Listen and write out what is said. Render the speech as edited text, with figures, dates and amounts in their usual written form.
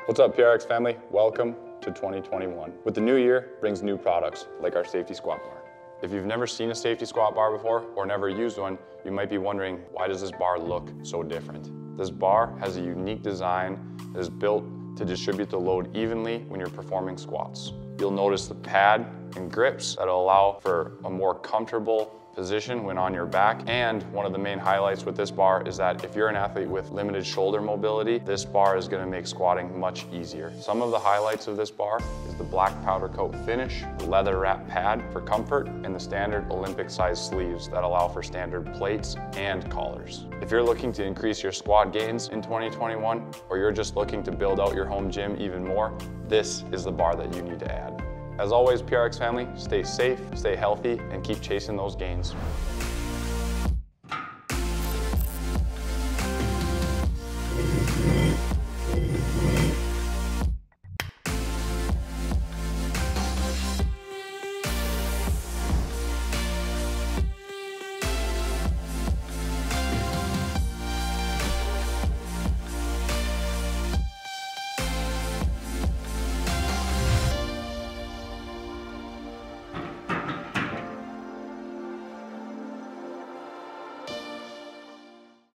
What's up, PRX family? Welcome to 2021. With the new year brings new products like our safety squat bar. If you've never seen a safety squat bar before or never used one, you might be wondering, why does this bar look so different? This bar has a unique design that is built to distribute the load evenly when you're performing squats. You'll notice the pad and grips that'll allow for a more comfortable position when on your back. And one of the main highlights with this bar is that if you're an athlete with limited shoulder mobility, this bar is going to make squatting much easier. Some of the highlights of this bar is the black powder coat finish, the leather wrap pad for comfort, and the standard Olympic size sleeves that allow for standard plates and collars. If you're looking to increase your squat gains in 2021, or you're just looking to build out your home gym even more, this is the bar that you need to add. As always, PRX family, stay safe, stay healthy, and keep chasing those gains.